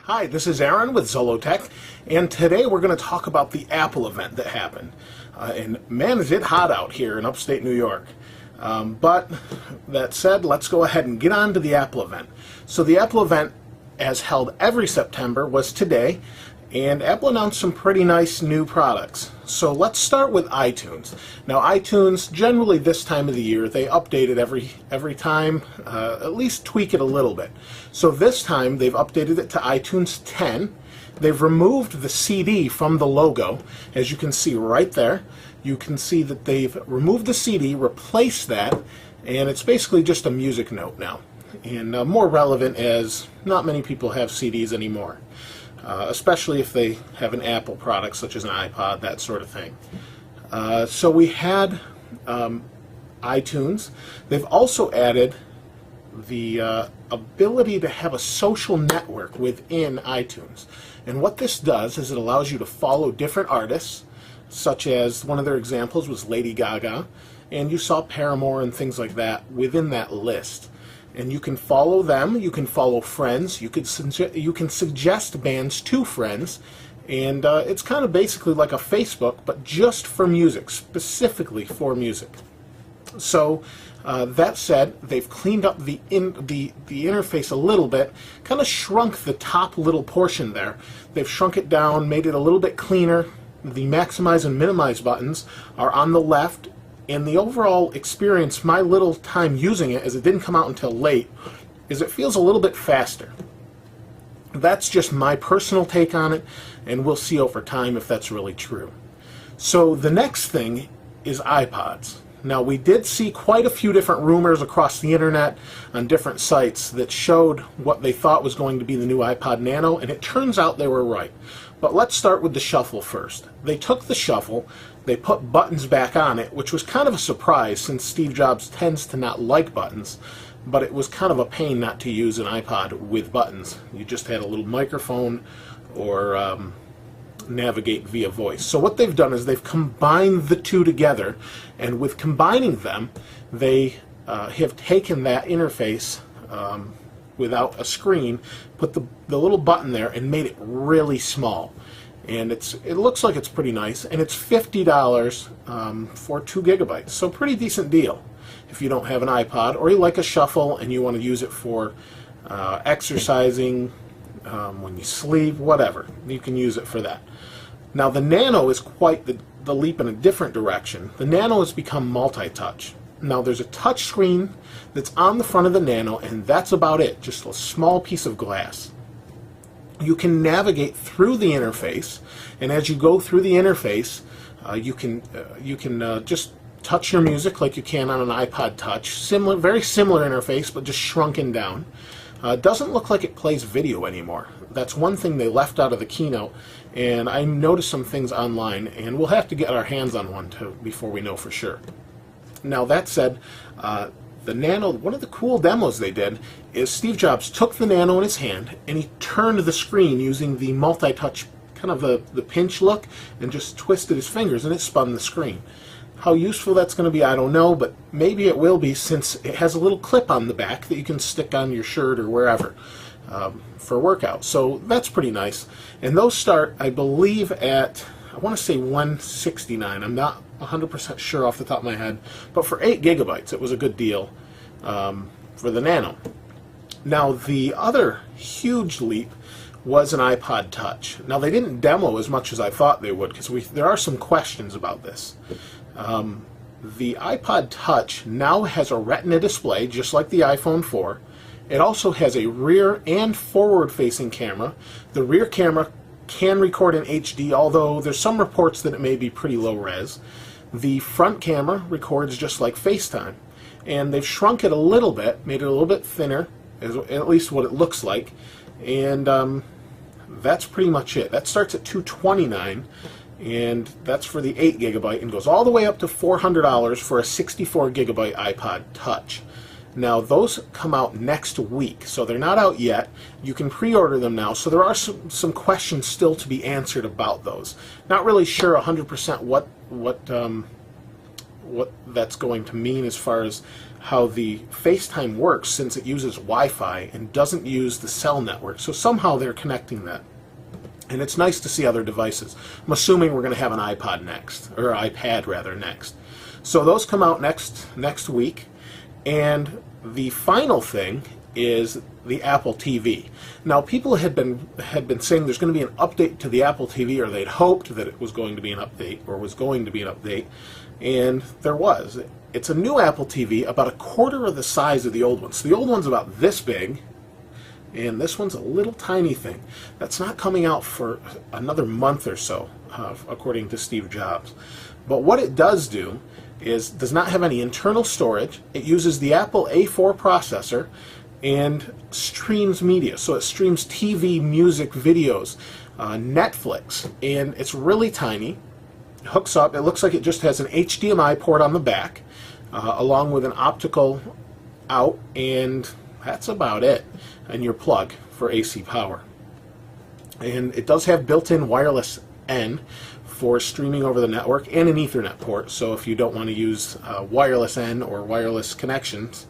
Hi, this is Aaron with Zolotech, and today we're going to talk about the Apple event that happened. And man, is it hot out here in upstate New York. But that said, let's go ahead and get on to the Apple event. So the Apple event, as held every September, was today, and Apple announced some pretty nice new products. So let's start with iTunes. Now iTunes, generally this time of the year, they update it every time, at least tweak it a little bit. So this time they've updated it to iTunes 10. They've removed the CD from the logo, as you can see right there. You can see that they've removed the CD, replaced that, and it's basically just a music note now. And more relevant as not many people have CDs anymore. Especially if they have an Apple product such as an iPod, that sort of thing. So we had iTunes. They've also added the ability to have a social network within iTunes. And what this does is it allows you to follow different artists, such as one of their examples was Lady Gaga, and you saw Paramore and things like that within that list. And you can follow them, you can follow friends, you can suggest bands to friends, and it's kind of basically like a Facebook, but just for music, specifically for music. So that said, they've cleaned up the interface a little bit, kind of shrunk the top little portion there. They've shrunk it down, made it a little bit cleaner. The maximize and minimize buttons are on the left. And the overall experience, my little time using it, as it didn't come out until late, is it feels a little bit faster. That's just my personal take on it, and we'll see over time if that's really true. So the next thing is iPods. Now we did see quite a few different rumors across the internet on different sites that showed what they thought was going to be the new iPod Nano, and it turns out they were right. But let's start with the Shuffle first. They took the Shuffle, they put buttons back on it, which was kind of a surprise since Steve Jobs tends to not like buttons, but it was kind of a pain not to use an iPod with buttons. You just had a little microphone or navigate via voice. So what they've done is they've combined the two together, and with combining them, they have taken that interface without a screen, put the little button there, and made it really small. And it looks like it's pretty nice, and it's $50 for 2 gigabytes, so pretty decent deal if you don't have an iPod, or you like a Shuffle and you want to use it for exercising, when you sleep, whatever. You can use it for that. Now the Nano is quite the leap in a different direction. The Nano has become multi-touch. Now there's a touch screen that's on the front of the Nano, and that's about it, just a small piece of glass. You can navigate through the interface, and as you go through the interface, you can just touch your music like you can on an iPod Touch. Very similar interface, but just shrunken down. Doesn't look like it plays video anymore. That's one thing they left out of the keynote, and I noticed some things online, and we'll have to get our hands on one too before we know for sure. Now that said, the Nano, one of the cool demos they did is Steve Jobs took the Nano in his hand and he turned the screen using the multi-touch, kind of the pinch look, and just twisted his fingers and it spun the screen. How useful that's going to be, I don't know, but maybe it will be, since it has a little clip on the back that you can stick on your shirt or wherever for workout. So that's pretty nice. And those start, I believe, at, I want to say $169. I'm not 100% sure off the top of my head, but for 8 gigabytes it was a good deal for the Nano. Now the other huge leap was an iPod Touch. Now they didn't demo as much as I thought they would, because there are some questions about this. The iPod Touch now has a Retina display just like the iPhone 4. It also has a rear and forward facing camera. The rear camera can record in HD, although there's some reports that it may be pretty low res. The front camera records just like FaceTime, and they've shrunk it a little bit, made it a little bit thinner, at least what it looks like, and that's pretty much it. That starts at $229, and that's for the 8 gigabyte and goes all the way up to $400 for a 64 gigabyte iPod Touch. Now those come out next week, so they're not out yet. You can pre-order them now, so there are some questions still to be answered about those. Not really sure 100% what that's going to mean as far as how the FaceTime works, since it uses Wi-Fi and doesn't use the cell network. So somehow they're connecting that. And it's nice to see other devices. I'm assuming we're going to have an iPod next, or iPad rather, next. So those come out next week. And the final thing is the Apple TV. Now, people had been saying there's going to be an update to the Apple TV, or they'd hoped that it was going to be an update, or was going to be an update, and there was. It's a new Apple TV, about a quarter of the size of the old one. So the old one's about this big, and this one's a little tiny thing. That's not coming out for another month or so, according to Steve Jobs. But what it does do is does not have any internal storage. It uses the Apple A4 processor and streams media. So it streams TV, music, videos, Netflix, and it's really tiny. It hooks up. It looks like it just has an HDMI port on the back, along with an optical out, and that's about it. And your plug for AC power. And it does have built-in wireless N for streaming over the network, and an Ethernet port. So if you don't want to use wireless N or wireless connections,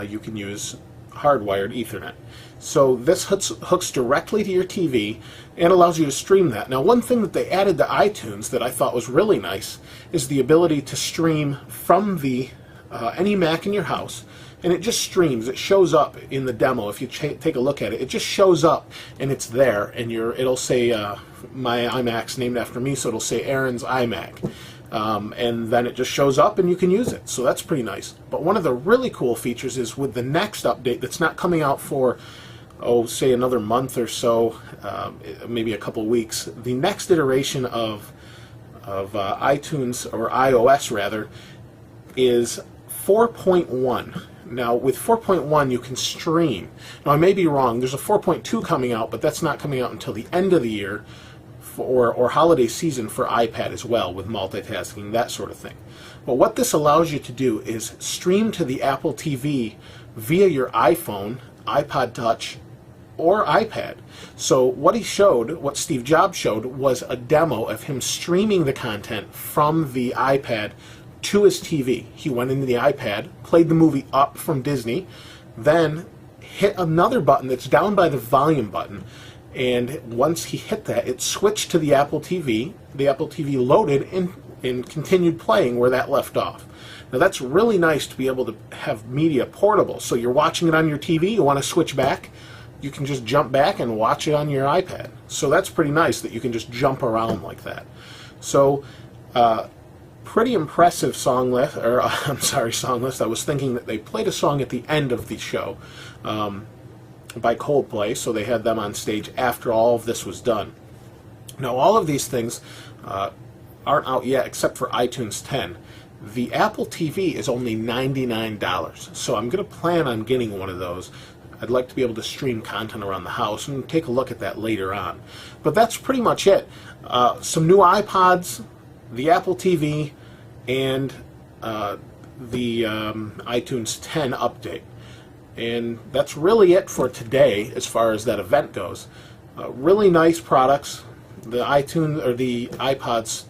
you can use hardwired Ethernet. So this hooks directly to your TV and allows you to stream that. Now, one thing that they added to iTunes that I thought was really nice is the ability to stream from the any Mac in your house, and it just streams. It shows up in the demo. If you take a look at it, it just shows up and it's there, and it'll say my iMac's named after me, so it'll say Aaron's iMac. And then it just shows up and you can use it. So that's pretty nice. But one of the really cool features is with the next update that's not coming out for, say another month or so, maybe a couple weeks. The next iteration of iTunes, or iOS rather, is 4.1. Now, with 4.1, you can stream. Now, I may be wrong. There's a 4.2 coming out, but that's not coming out until the end of the year, or holiday season for iPad as well, with multitasking, that sort of thing. But what this allows you to do is stream to the Apple TV via your iPhone, iPod Touch, or iPad. So what Steve Jobs showed was a demo of him streaming the content from the iPad to his TV. He went into the iPad, played the movie Up from Disney, then hit another button that's down by the volume button, and once he hit that, it switched to the Apple TV. The Apple TV loaded and continued playing where that left off. Now, that's really nice to be able to have media portable. So you're watching it on your TV, you want to switch back, you can just jump back and watch it on your iPad. So that's pretty nice that you can just jump around like that. So pretty impressive song list, or song list. I was thinking that they played a song at the end of the show by Coldplay, so they had them on stage after all of this was done. Now, all of these things aren't out yet except for iTunes 10. The Apple TV is only $99, so I'm going to plan on getting one of those. I'd like to be able to stream content around the house, and take a look at that later on. But that's pretty much it. Some new iPods, the Apple TV, and the iTunes 10 update. And that's really it for today as far as that event goes. Really nice products. The iTunes, or the iPods,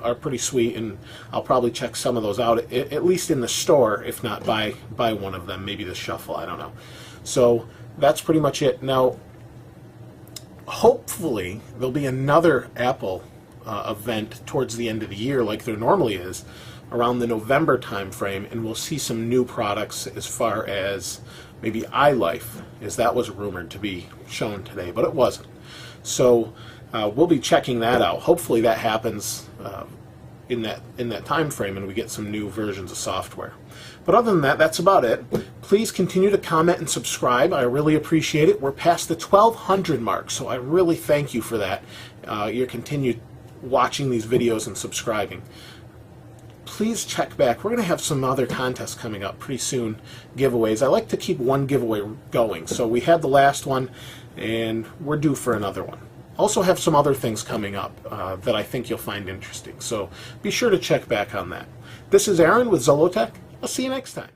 are pretty sweet, and I'll probably check some of those out, at least in the store, if not buy one of them, maybe the Shuffle, I don't know. So that's pretty much it. Now, hopefully there'll be another Apple event towards the end of the year, like there normally is, around the November time frame, and we'll see some new products as far as maybe iLife, as that was rumored to be shown today, but it wasn't. So we'll be checking that out. Hopefully that happens in that time frame, and we get some new versions of software. But other than that, that's about it. Please continue to comment and subscribe. I really appreciate it. We're past the 1,200 mark, so I really thank you for that. Your continued watching these videos and subscribing. Please check back. We're going to have some other contests coming up pretty soon, giveaways. I like to keep one giveaway going. So we had the last one, and we're due for another one. Also have some other things coming up that I think you'll find interesting. So be sure to check back on that. This is Aaron with Zollotech. I'll see you next time.